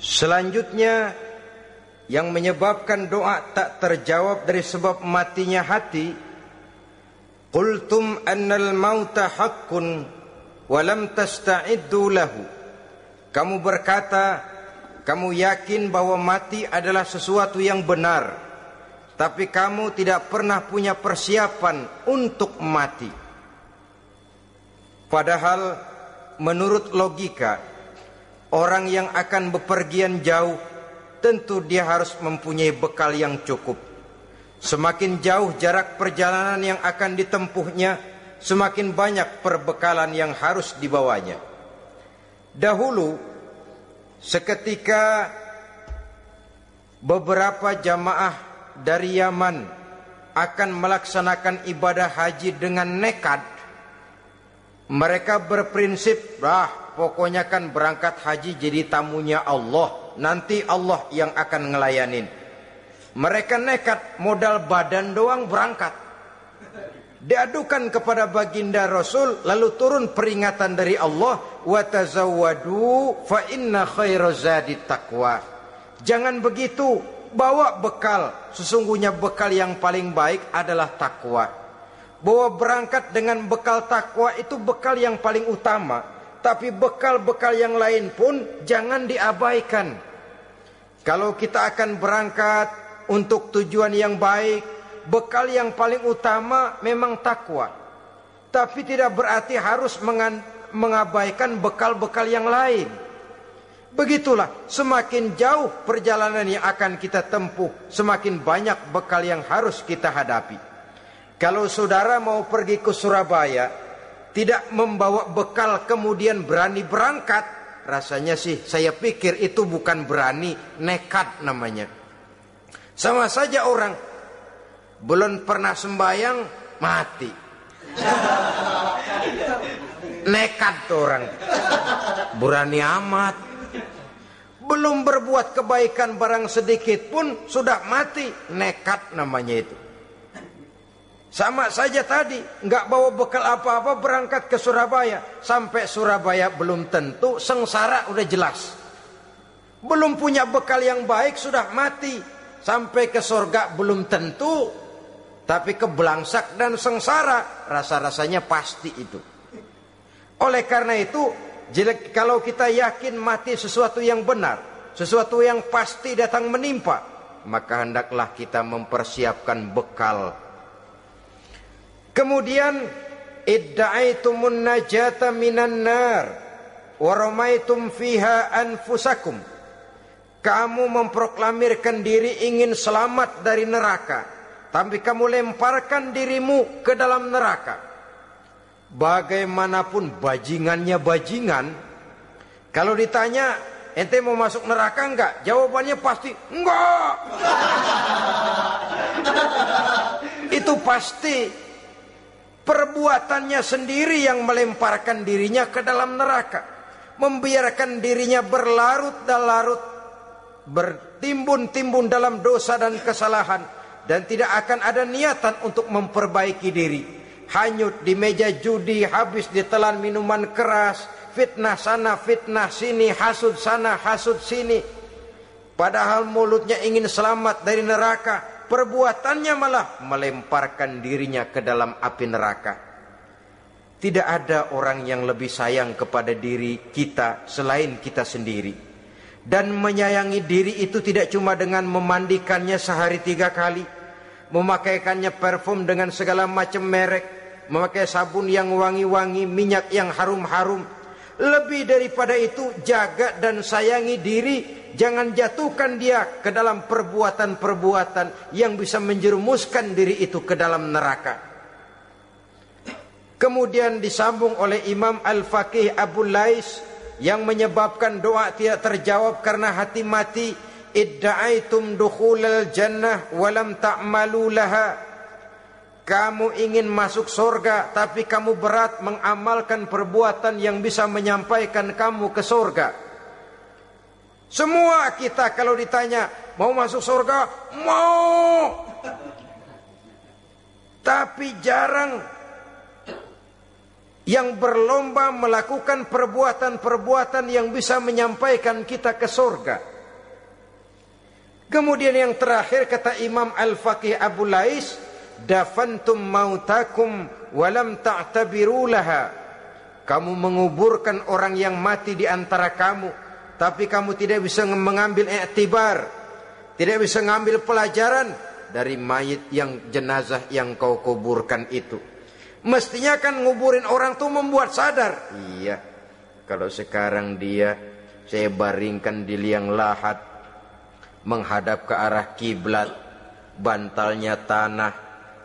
Selanjutnya, yang menyebabkan doa tak terjawab dari sebab matinya hati, qultum annal mauta haqqun wa lam tasta'iddu lahu. Kamu berkata, kamu yakin bahwa mati adalah sesuatu yang benar, tapi kamu tidak pernah punya persiapan untuk mati. Padahal menurut logika, orang yang akan bepergian jauh tentu dia harus mempunyai bekal yang cukup. Semakin jauh jarak perjalanan yang akan ditempuhnya, semakin banyak perbekalan yang harus dibawanya. Dahulu, seketika beberapa jamaah dari Yaman akan melaksanakan ibadah haji dengan nekat, mereka berprinsip, pokoknya kan berangkat haji jadi tamunya Allah, nanti Allah yang akan ngelayanin. Mereka nekat, modal badan doang berangkat. Diadukan kepada baginda Rasul, lalu turun peringatan dari Allah, wa tazawwadu fa inna khairaz zadi taqwa. Jangan begitu, bawa bekal, sesungguhnya bekal yang paling baik adalah takwa. Bahwa berangkat dengan bekal takwa itu bekal yang paling utama, tapi bekal-bekal yang lain pun jangan diabaikan. Kalau kita akan berangkat untuk tujuan yang baik, bekal yang paling utama memang takwa. Tapi tidak berarti harus mengabaikan bekal-bekal yang lain. Begitulah, semakin jauh perjalanan yang akan kita tempuh, semakin banyak bekal yang harus kita hadapi. Kalau saudara mau pergi ke Surabaya, tidak membawa bekal kemudian berani berangkat, rasanya sih saya pikir itu bukan berani, nekat namanya. Sama saja orang belum pernah sembahyang mati, nekat tuh orang, berani amat. Belum berbuat kebaikan barang sedikit pun sudah mati, nekat namanya itu. Sama saja tadi, nggak bawa bekal apa-apa berangkat ke Surabaya. Sampai Surabaya belum tentu, sengsara udah jelas. Belum punya bekal yang baik sudah mati. Sampai ke surga belum tentu, tapi kebelangsak dan sengsara rasa-rasanya pasti itu. Oleh karena itu, kalau kita yakin mati sesuatu yang benar, sesuatu yang pasti datang menimpa, maka hendaklah kita mempersiapkan bekal. Kemudian idda'aitumun najata minan nar wa ramaitum fiha anfusakum. Kamu memproklamirkan diri ingin selamat dari neraka, tapi kamu lemparkan dirimu ke dalam neraka. Bagaimanapun bajingannya bajingan, kalau ditanya ente mau masuk neraka enggak? Jawabannya pasti enggak. Itu pasti perbuatannya sendiri yang melemparkan dirinya ke dalam neraka, membiarkan dirinya berlarut-larut, bertimbun-timbun dalam dosa dan kesalahan, dan tidak akan ada niatan untuk memperbaiki diri. Hanyut di meja judi, habis ditelan minuman keras, fitnah sana fitnah sini, hasud sana hasud sini. Padahal mulutnya ingin selamat dari neraka, perbuatannya malah melemparkan dirinya ke dalam api neraka. Tidak ada orang yang lebih sayang kepada diri kita selain kita sendiri. Dan menyayangi diri itu tidak cuma dengan memandikannya sehari 3 kali, memakaikannya parfum dengan segala macam merek, memakai sabun yang wangi-wangi, minyak yang harum-harum. Lebih daripada itu, jaga dan sayangi diri. Jangan jatuhkan dia ke dalam perbuatan-perbuatan yang bisa menjerumuskan diri itu ke dalam neraka. Kemudian disambung oleh Imam Al-Faqih Abu Lais, yang menyebabkan doa tidak terjawab karena hati mati. Idda'aitum dukhulal jannah walam ta'malu laha. Kamu ingin masuk surga, tapi kamu berat mengamalkan perbuatan yang bisa menyampaikan kamu ke surga. Semua kita kalau ditanya mau masuk surga, mau. Tapi jarang yang berlomba melakukan perbuatan-perbuatan yang bisa menyampaikan kita ke surga. Kemudian yang terakhir kata Imam Al-Faqih Abu Lais, dafantum mautakum walam ta'tabiru laha. Kamu menguburkan orang yang mati di antara kamu, tapi kamu tidak bisa mengambil i'tibar, tidak bisa mengambil pelajaran dari mayit yang jenazah yang kau kuburkan itu. Mestinya kan nguburin orang tuh membuat sadar. Iya, kalau sekarang saya baringkan di liang lahat, menghadap ke arah kiblat, bantalnya tanah,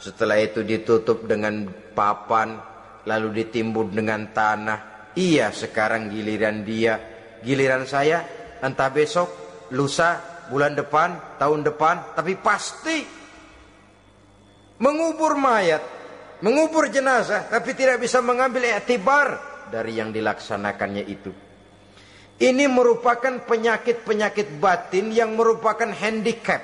setelah itu ditutup dengan papan, lalu ditimbun dengan tanah. Iya, sekarang giliran dia, giliran saya, entah besok, lusa, bulan depan, tahun depan, tapi pasti mengubur mayat, mengubur jenazah, tapi tidak bisa mengambil i'tibar dari yang dilaksanakannya itu. Ini merupakan penyakit-penyakit batin yang merupakan handicap,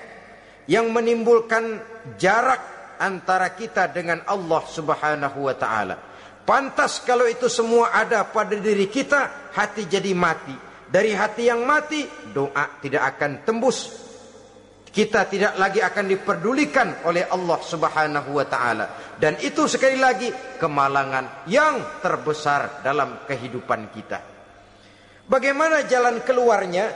yang menimbulkan jarak antara kita dengan Allah Subhanahu wa ta'ala. Pantas kalau itu semua ada pada diri kita, hati jadi mati. Dari hati yang mati, doa tidak akan tembus. Kita tidak lagi akan diperdulikan oleh Allah Subhanahu wa ta'ala. Dan itu sekali lagi kemalangan yang terbesar dalam kehidupan kita. Bagaimana jalan keluarnya?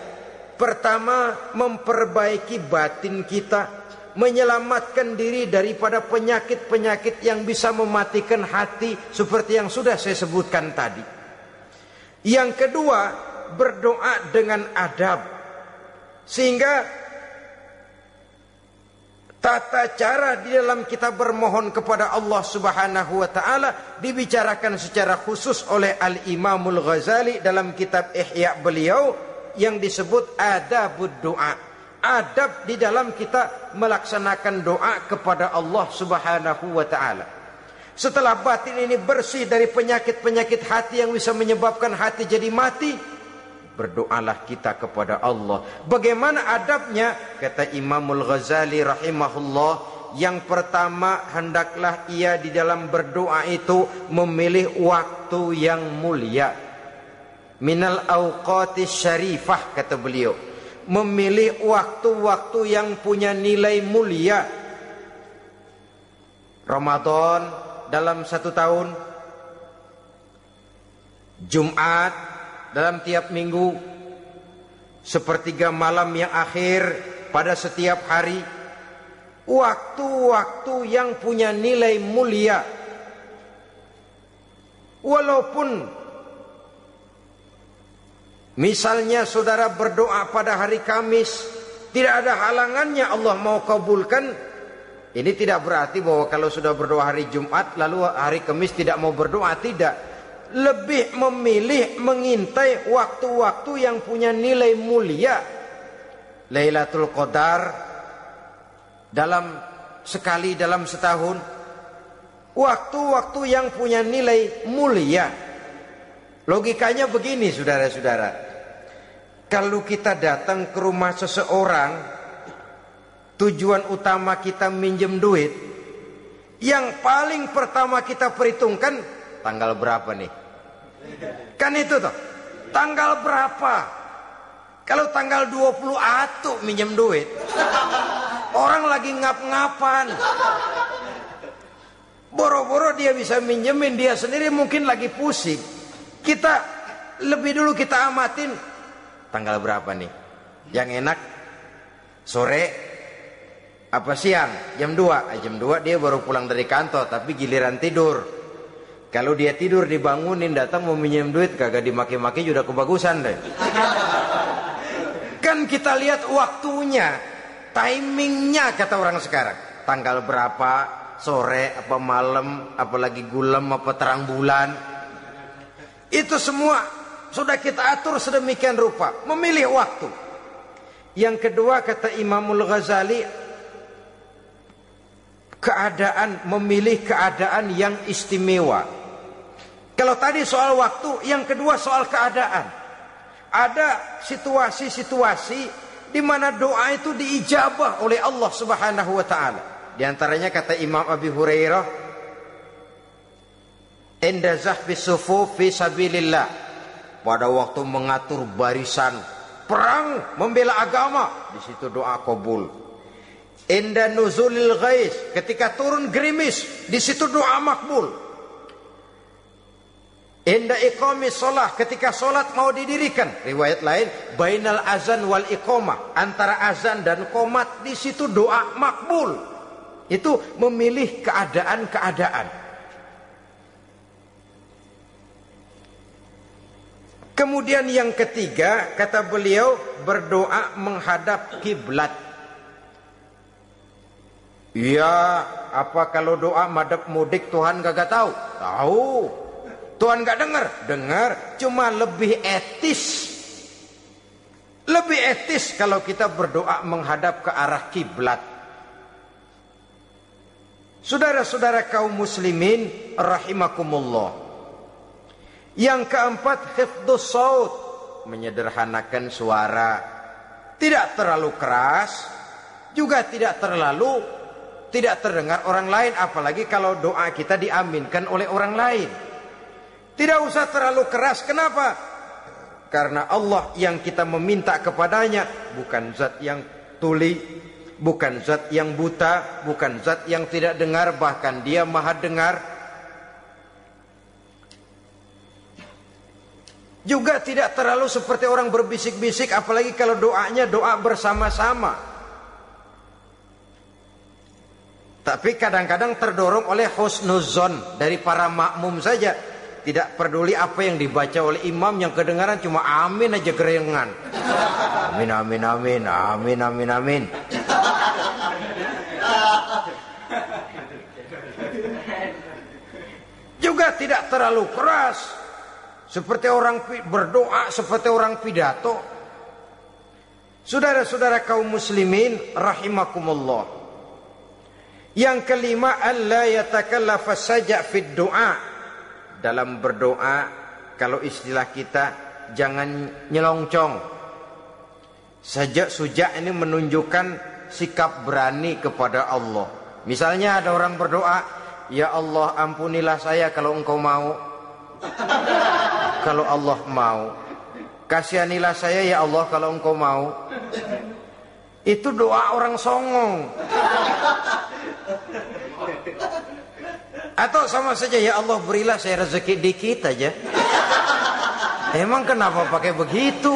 Pertama, memperbaiki batin kita, menyelamatkan diri daripada penyakit-penyakit yang bisa mematikan hati seperti yang sudah saya sebutkan tadi. Yang kedua, berdoa dengan adab, sehingga tata cara di dalam kita bermohon kepada Allah Subhanahu wa ta'ala dibicarakan secara khusus oleh Al-Imamul Ghazali dalam kitab Ihya beliau yang disebut adabud doa. Adab di dalam kita melaksanakan doa kepada Allah Subhanahu wa ta'ala. Setelah batin ini bersih dari penyakit-penyakit hati yang bisa menyebabkan hati jadi mati, berdoalah kita kepada Allah. Bagaimana adabnya? Kata Imamul Ghazali rahimahullah, yang pertama hendaklah ia di dalam berdoa itu memilih waktu yang mulia. Minal awqatis syarifah, kata beliau. Memilih waktu-waktu yang punya nilai mulia. Ramadan dalam 1 tahun, Jumat dalam tiap minggu, sepertiga malam yang akhir pada setiap hari. Waktu-waktu yang punya nilai mulia. Walaupun misalnya saudara berdoa pada hari Kamis, tidak ada halangannya Allah mau kabulkan. Ini tidak berarti bahwa kalau sudah berdoa hari Jumat lalu hari Kamis tidak mau berdoa, tidak. Lebih memilih mengintai waktu-waktu yang punya nilai mulia. Lailatul Qadar sekali dalam setahun. Waktu-waktu yang punya nilai mulia. Logikanya begini, saudara-saudara. Kalau kita datang ke rumah seseorang, tujuan utama kita minjem duit, yang paling pertama kita perhitungkan tanggal berapa nih? Kan itu toh, tanggal berapa? Kalau tanggal 20 atuh minjem duit, orang lagi ngap-ngapan, boro-boro dia bisa minjemin, dia sendiri mungkin lagi pusing. Kita lebih dulu kita amatin tanggal berapa nih? Yang enak sore apa siang? Jam 2. Jam 2 dia baru pulang dari kantor, tapi giliran tidur. Kalau dia tidur dibangunin, datang mau minjem duit, kagak dimaki-maki sudah kebagusan deh. Kan kita lihat waktunya, timingnya kata orang sekarang. Tanggal berapa, sore apa malam, apalagi gulam apa terang bulan. Itu semua sudah kita atur sedemikian rupa, memilih waktu. Yang kedua kata Imamul Ghazali, memilih keadaan yang istimewa. Kalau tadi soal waktu, yang kedua soal keadaan. Ada situasi-situasi di mana doa itu diijabah oleh Allah Subhanahu wa taala. Di antaranya kata Imam Abi Hurairah, "Inda zahfis sufuf fi sabilillah." Pada waktu mengatur barisan perang membela agama, di situ doa kabul. Inda nuzulil ghais, ketika turun gerimis, di situ doa makbul. Inda iqamis shalah, ketika salat mau didirikan, riwayat lain bainal azan wal iqamah, antara azan dan qomat, di situ doa makbul. Itu memilih keadaan-keadaan. Kemudian yang ketiga, kata beliau, berdoa menghadap kiblat. Ya, apa kalau doa madhab mudik Tuhan gak tahu? Tahu. Tuhan gak dengar? Dengar. Cuma lebih etis. Lebih etis kalau kita berdoa menghadap ke arah kiblat. Saudara-saudara kaum muslimin rahimakumullah. Yang keempat, hifdzus saut, menyederhanakan suara. Tidak terlalu keras, juga tidak terdengar orang lain, apalagi kalau doa kita diaminkan oleh orang lain. Tidak usah terlalu keras. Kenapa? Karena Allah yang kita meminta kepadanya bukan zat yang tuli, bukan zat yang buta, bukan zat yang tidak dengar, bahkan Dia Maha dengar. Juga tidak terlalu seperti orang berbisik-bisik, apalagi kalau doanya doa bersama-sama. Tapi kadang-kadang terdorong oleh husnuzon dari para makmum saja. Tidak peduli apa yang dibaca oleh imam, yang kedengaran cuma amin aja gerengan. Amin, amin, amin, amin, amin, amin. Juga tidak terlalu keras, seperti orang berdoa, seperti orang pidato. Saudara-saudara kaum muslimin rahimakumullah. Yang kelima, alla yatakallafa saja' fid du'a. Dalam berdoa, kalau istilah kita, jangan nyelongcong. Sajak sujak ini menunjukkan sikap berani kepada Allah. Misalnya ada orang berdoa, ya Allah ampunilah saya kalau engkau mau. Kalau Allah mau. Kasihanilah saya ya Allah kalau engkau mau. Itu doa orang songong. Atau sama saja, ya Allah berilah saya rezeki dikit aja. Emang kenapa pakai begitu?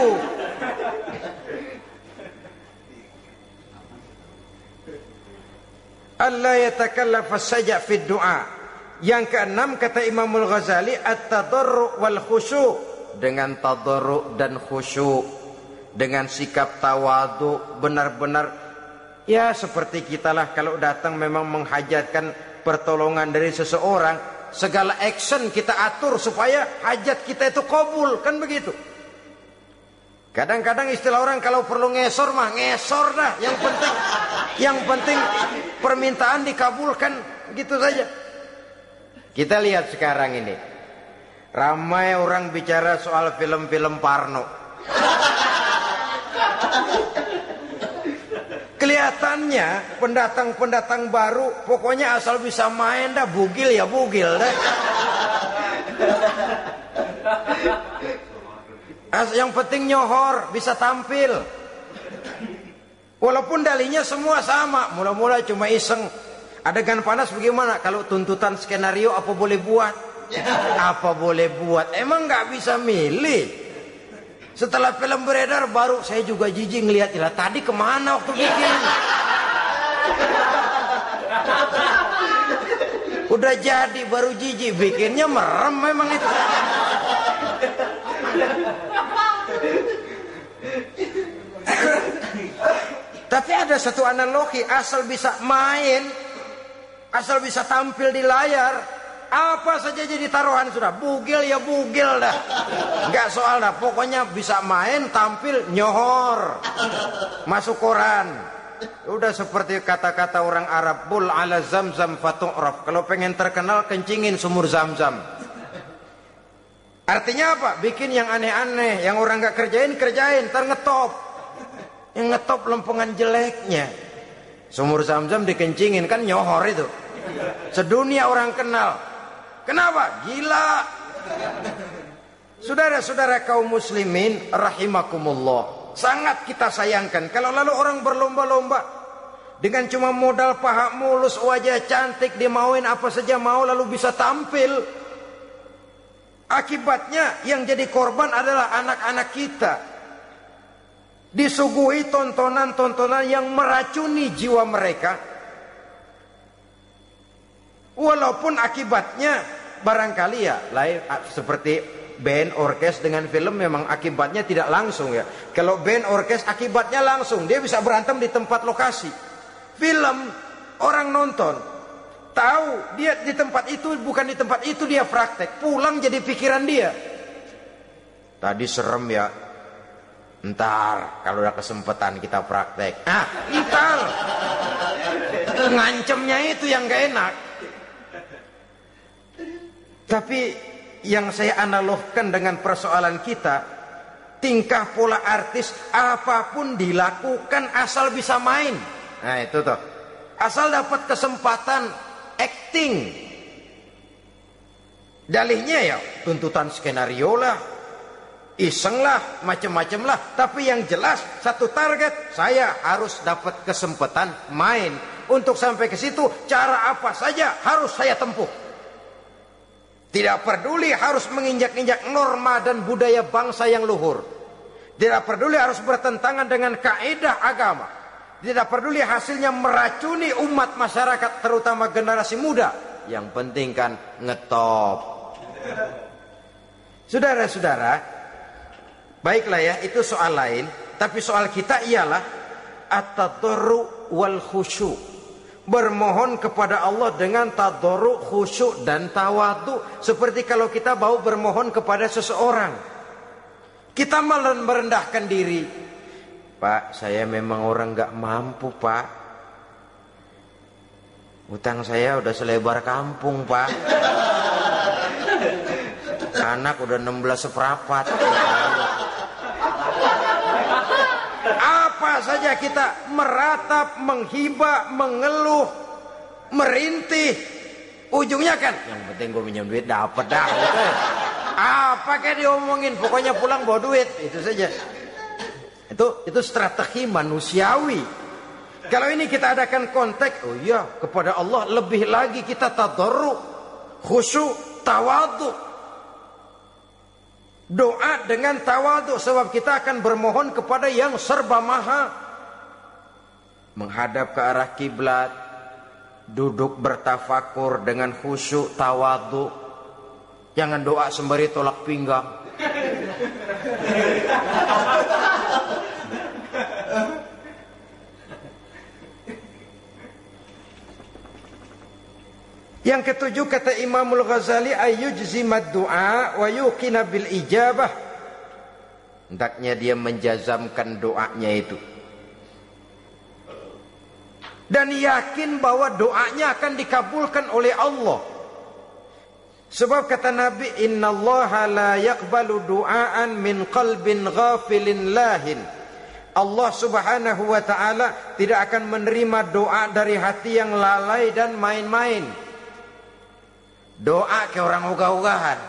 Allah yatakallafa saja fid du'a. Yang keenam, kata Imamul Ghazali, at-tadarru' wal khusyu', dengan tadarru' dan khusyuk, dengan sikap tawadu, benar-benar ya seperti kitalah kalau datang memang menghajatkan pertolongan dari seseorang, segala action kita atur supaya hajat kita itu kabul, kan begitu. Kadang-kadang istilah orang kalau perlu ngesor mah ngesor dah, yang penting permintaan dikabulkan, gitu saja. Kita lihat sekarang ini, ramai orang bicara soal film-film Parno. Kelihatannya pendatang-pendatang baru, pokoknya asal bisa main dah, bugil ya bugil dah. Yang penting nyohor, bisa tampil. Walaupun dalinya semua sama, mula-mula cuma iseng. Adegan panas bagaimana? Kalau tuntutan skenario apa boleh buat? Apa boleh buat? Emang nggak bisa milih. Setelah film beredar baru saya juga jijik ngeliat, lah tadi kemana waktu bikin? Udah jadi baru jijik, bikinnya merem memang itu. Tapi ada satu analogi, asal bisa main, asal bisa tampil di layar, apa saja jadi taruhan sudah. Bugil ya bugil dah, nggak soal dah. Pokoknya bisa main, tampil, nyohor, masuk koran. Udah seperti kata-kata orang Arab, bul ala zamzam fatu'raf. Kalau pengen terkenal, kencingin sumur Zamzam. Artinya apa? Bikin yang aneh-aneh, yang orang nggak kerjain, ntar ngetop. Yang ngetop lempengan jeleknya. Sumur Zamzam dikencingin, kan nyohor itu. Sedunia orang kenal. Kenapa? Gila. Saudara-saudara kaum muslimin rahimakumullah. Sangat kita sayangkan kalau lalu orang berlomba-lomba dengan cuma modal paha mulus, wajah cantik, dimauin apa saja mau lalu bisa tampil. Akibatnya yang jadi korban adalah anak-anak kita. Disuguhi tontonan-tontonan yang meracuni jiwa mereka. Walaupun akibatnya barangkali ya lain seperti band orkes dengan film memang akibatnya tidak langsung ya. Kalau band orkes akibatnya langsung, dia bisa berantem di tempat lokasi. Film orang nonton tahu dia di tempat itu, bukan di tempat itu dia praktek, pulang jadi pikiran dia. Tadi serem ya. Ntar kalau udah kesempatan kita praktek. Ntar ngancemnya itu yang gak enak. Tapi yang saya analogkan dengan persoalan kita, tingkah pola artis apapun dilakukan asal bisa main. Nah itu tuh, asal dapat kesempatan acting. Dalihnya ya tuntutan skenario lah, iseng lah, macam-macam lah. Tapi yang jelas satu target, saya harus dapat kesempatan main. Untuk sampai ke situ cara apa saja harus saya tempuh. Tidak peduli harus menginjak-injak norma dan budaya bangsa yang luhur. Tidak peduli harus bertentangan dengan kaidah agama. Tidak peduli hasilnya meracuni umat masyarakat, terutama generasi muda. Yang penting kan ngetop. Saudara-saudara, baiklah ya, itu soal lain. Tapi soal kita ialah at-tadarru wal khusyu'. Bermohon kepada Allah dengan tadarru, khusyuk dan tawadhu. Seperti kalau kita mau bermohon kepada seseorang, kita malah merendahkan diri. Pak, saya memang orang gak mampu pak. Utang saya udah selebar kampung pak. Anak udah 16 seperempat. Apa saja kita meratap, menghibah, mengeluh, merintih, ujungnya kan yang penting gue minjem duit dapat dah gitu. Apa kayak diomongin, pokoknya pulang bawa duit, itu saja. Itu strategi manusiawi. Kalau ini kita adakan konteks, oh iya, kepada Allah lebih lagi kita tadarru, khusyuk, tawadhu. Doa dengan tawadhu, sebab kita akan bermohon kepada yang serba maha. Menghadap ke arah kiblat, duduk bertafakur dengan khusyuk, tawadhu. Jangan doa sembari tolak pinggang. Yang ketujuh kata Imamul Ghazali, ayyujzimad du'a wa yuqina bil ijabah. Hendaknya dia menjazamkan doanya itu dan yakin bahwa doanya akan dikabulkan oleh Allah. Sebab kata Nabi, innallaha la yaqbalu du'aan min qalbin ghafilin lahin. Allah subhanahu wa ta'ala tidak akan menerima doa dari hati yang lalai dan main-main. Doa ke orang ogah-ogahan.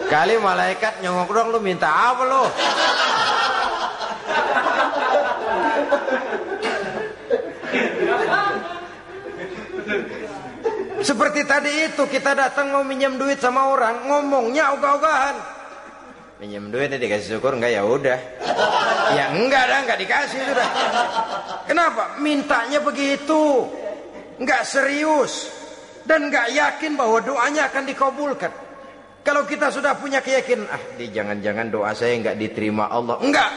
Kali malaikat nyongok dong, lu minta apa lu? Seperti tadi itu, kita datang mau minjem duit sama orang, ngomongnya ogah-ogahan. Minjem duit dikasih syukur enggak, ya udah. Ya enggak dah, enggak dikasih sudah. Kenapa? Mintanya begitu. Enggak serius dan enggak yakin bahwa doanya akan dikabulkan. Kalau kita sudah punya keyakinan, jangan-jangan doa saya enggak diterima Allah. Enggak.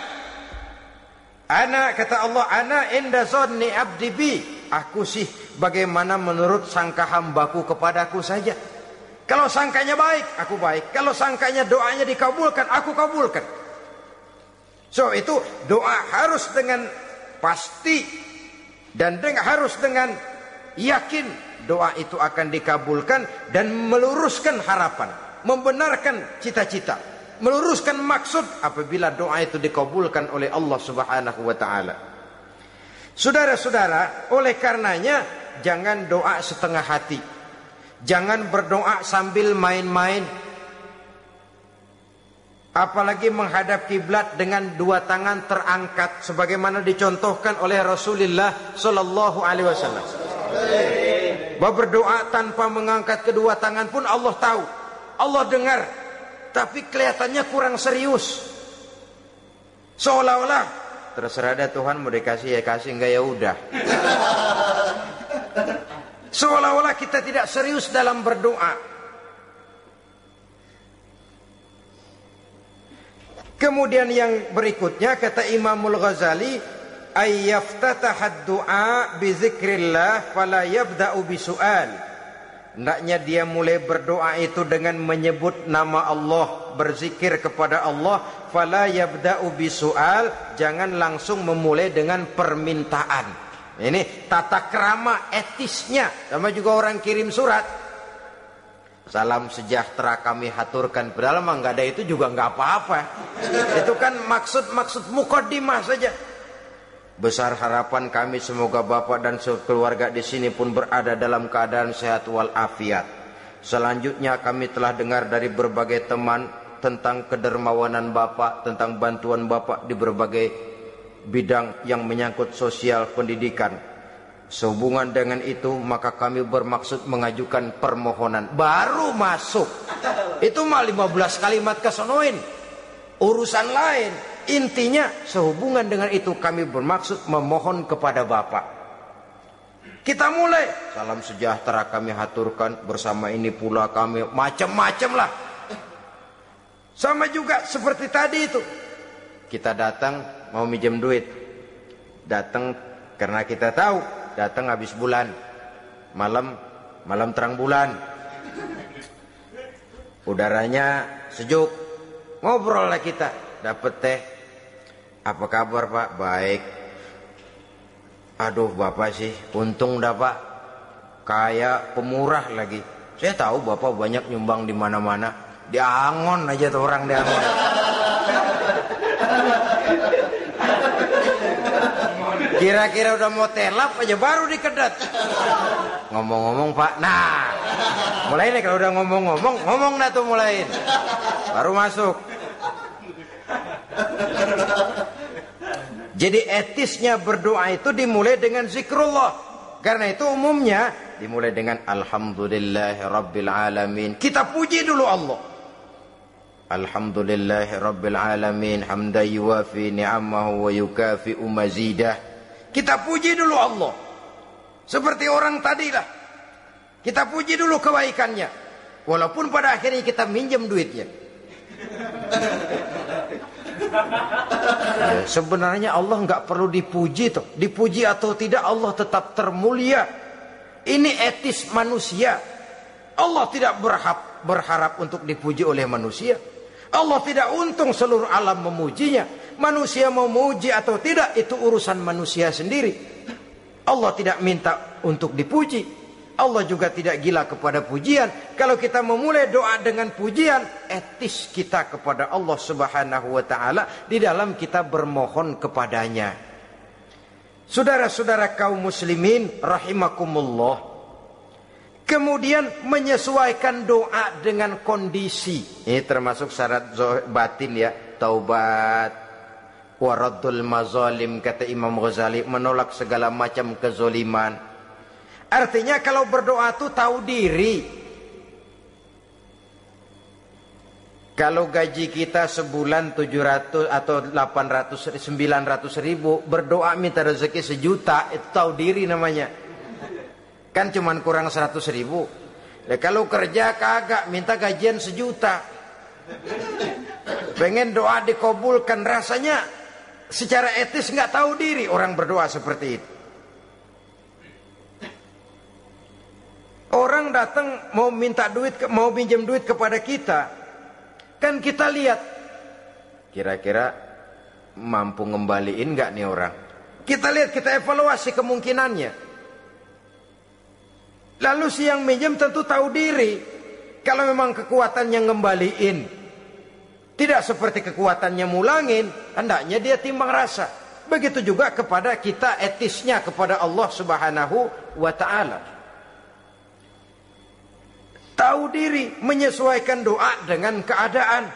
Kata Allah, ana inda zanni abdi bi. Aku sih bagaimana menurut sangka hambaku kepadaku saja. Kalau sangkanya baik, aku baik. Kalau sangkanya doanya dikabulkan, aku kabulkan. So itu doa harus dengan pasti dan harus dengan yakin doa itu akan dikabulkan dan meluruskan harapan, membenarkan cita-cita, meluruskan maksud apabila doa itu dikabulkan oleh Allah Subhanahu wa taala. Saudara-saudara, oleh karenanya jangan doa setengah hati. Jangan berdoa sambil main-main. Apalagi menghadap kiblat dengan dua tangan terangkat sebagaimana dicontohkan oleh Rasulullah sallallahu alaihi wasallam. Bahwa berdoa tanpa mengangkat kedua tangan pun Allah tahu, Allah dengar, tapi kelihatannya kurang serius. Seolah-olah terserah dah Tuhan, mau dikasih ya kasih, enggak ya udah. Seolah-olah kita tidak serius dalam berdoa. Kemudian yang berikutnya kata Imamul Ghazali, ayyaftatahad du'a bi zikrillah fala yabda'u bisu'al. Hendaknya dia mulai berdoa itu dengan menyebut nama Allah, berzikir kepada Allah, fala yabda'u bisu'al, jangan langsung memulai dengan permintaan. Ini tata krama etisnya. Sama juga orang kirim surat, salam sejahtera kami haturkan, padahal mah nggak ada itu juga nggak apa-apa. Itu kan maksud mukaddimah saja. Besar harapan kami semoga Bapak dan sekeluarga di sini pun berada dalam keadaan sehat walafiat. Selanjutnya kami telah dengar dari berbagai teman tentang kedermawanan Bapak, tentang bantuan Bapak di berbagai bidang yang menyangkut sosial pendidikan. Sehubungan dengan itu maka kami bermaksud mengajukan permohonan. Baru masuk itu mah 15 kalimat kesonoin, urusan lain. Intinya sehubungan dengan itu kami bermaksud memohon kepada Bapak. Kita mulai, salam sejahtera kami haturkan, bersama ini pula kami, macam-macam lah. Sama juga seperti tadi itu, kita datang mau minjem duit, datang karena kita tahu datang habis bulan, malam terang bulan, udaranya sejuk, ngobrol lah kita, dapet teh, apa kabar Pak? Baik. Aduh Bapak sih untung dah Pak, kayak pemurah lagi. Saya tahu Bapak banyak nyumbang di mana-mana, di Angon aja tuh orang di Angon. Kira-kira udah mau telap aja baru dikedat. Ngomong-ngomong Pak, nah mulai nih kalau udah ngomong dah tuh mulain, baru masuk. Jadi etisnya berdoa itu dimulai dengan zikrullah. Karena itu umumnya dimulai dengan alhamdulillahi rabbil alamin. Kita puji dulu Allah. Alhamdulillahi rabbil alamin hamdan yuwafi ni'amahu wa yukafi'u mazidah. Kita puji dulu Allah. Seperti orang tadilah. Kita puji dulu kebaikannya. Walaupun pada akhirnya kita minjem duitnya. Ya, sebenarnya Allah nggak perlu dipuji toh. Dipuji atau tidak Allah tetap termulia. Ini etis manusia. Allah tidak berharap untuk dipuji oleh manusia. Allah tidak untung seluruh alam memujinya. Manusia mau memuji atau tidak itu urusan manusia sendiri. Allah tidak minta untuk dipuji. Allah juga tidak gila kepada pujian. Kalau kita memulai doa dengan pujian, etis kita kepada Allah Subhanahu wa taala di dalam kita bermohon kepadanya. Saudara-saudara kaum muslimin rahimakumullah. Kemudian menyesuaikan doa dengan kondisi. Ini termasuk syarat batin ya, taubat, waraddul mazalim kata Imam Ghazali, menolak segala macam kezoliman. Artinya kalau berdoa itu tahu diri. Kalau gaji kita sebulan 700 atau 800 900 ribu, berdoa minta rezeki 1 juta, itu tahu diri namanya. Kan cuman kurang 100 ribu. Ya, kalau kerja kagak minta gajian 1 juta. Pengen doa dikabulkan, rasanya secara etis nggak tahu diri orang berdoa seperti itu. Orang datang mau minta duit, mau pinjam duit kepada kita, kan kita lihat kira-kira mampu ngembaliin nggak nih orang. Kita lihat, kita evaluasi kemungkinannya. Lalu si yang minjem tentu tahu diri. Kalau memang kekuatannya ngembaliin tidak seperti kekuatannya mulangin, hendaknya dia timbang rasa. Begitu juga kepada kita etisnya kepada Allah Subhanahu wa ta'ala. Tahu diri, menyesuaikan doa dengan keadaan.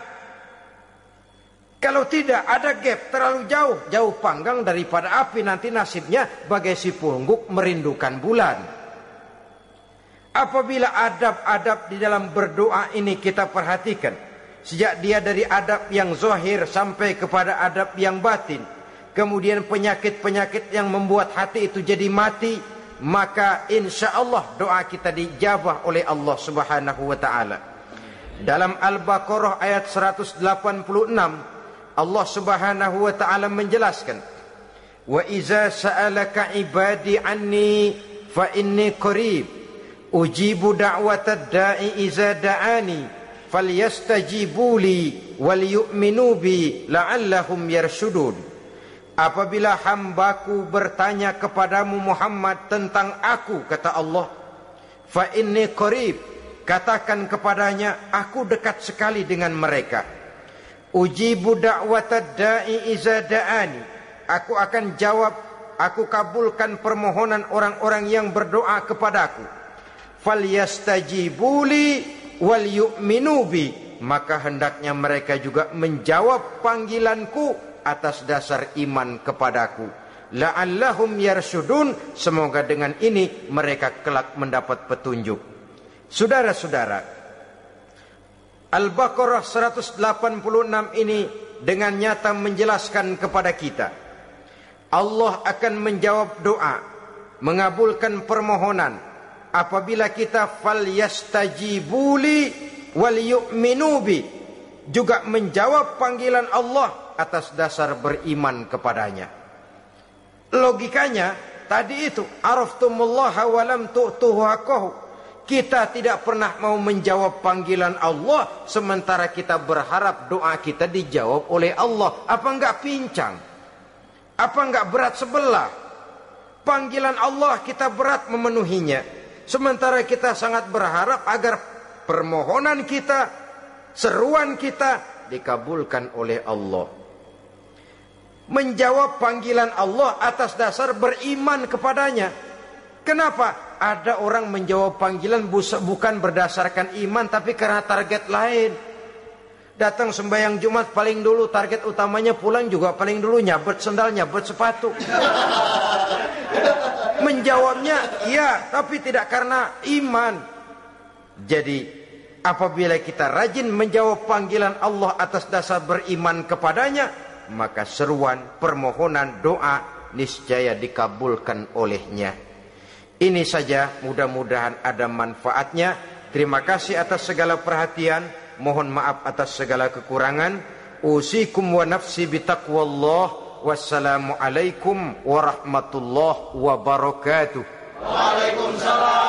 Kalau tidak, ada gap terlalu jauh panggang daripada api, nanti nasibnya bagai si pungguk merindukan bulan. Apabila adab-adab di dalam berdoa ini kita perhatikan, sejak dia dari adab yang zahir sampai kepada adab yang batin, kemudian penyakit-penyakit yang membuat hati itu jadi mati, maka insya Allah doa kita dijabah oleh Allah Subhanahu wa ta'ala. Dalam Al-Baqarah ayat 186, Allah Subhanahu wa ta'ala menjelaskan, wa iza sa'alaka ibadi anni fa inni qarib ujibu da'watad da'i iza da'ani falyastajibuli wal yu'minu bi la'allahum yarshudun. Apabila hambaku bertanya kepadamu Muhammad tentang aku, kata Allah, fa inni qarib, katakan kepadanya, aku dekat sekali dengan mereka. Ujibu da'watad da'i iza da'ani, aku akan jawab, aku kabulkan permohonan orang-orang yang berdoa kepadaku. Falyastajibuli wal yu'minu bi, maka hendaknya mereka juga menjawab panggilanku atas dasar iman kepadaku. La'allahum yarshudun, semoga dengan ini mereka kelak mendapat petunjuk. Saudara-saudara, Al-Baqarah 186 ini dengan nyata menjelaskan kepada kita, Allah akan menjawab doa, mengabulkan permohonan apabila kita falyastajibuli wal yu'minu bi, juga menjawab panggilan Allah atas dasar beriman kepadanya. Logikanya tadi itu, araftumullaha wa lam tu'tuhu haqqahu. Kita tidak pernah mau menjawab panggilan Allah, sementara kita berharap doa kita dijawab oleh Allah. Apa enggak pincang? Apa enggak berat sebelah? Panggilan Allah kita berat memenuhinya, sementara kita sangat berharap agar permohonan kita, seruan kita dikabulkan oleh Allah. Menjawab panggilan Allah atas dasar beriman kepadanya. Kenapa? Ada orang menjawab panggilan bukan berdasarkan iman, tapi karena target lain. Datang sembahyang Jumat paling dulu, target utamanya pulang juga paling dulu nyabet sendal, nyabet sepatu. Menjawabnya ya, tapi tidak karena iman. Jadi apabila kita rajin menjawab panggilan Allah atas dasar beriman kepadanya, maka seruan, permohonan, doa niscaya dikabulkan olehnya. Ini saja, mudah-mudahan ada manfaatnya. Terima kasih atas segala perhatian. Mohon maaf atas segala kekurangan. Usikum wa nafsi bitaqwallah. Wassalamualaikum warahmatullahi wabarakatuh. Waalaikumsalam.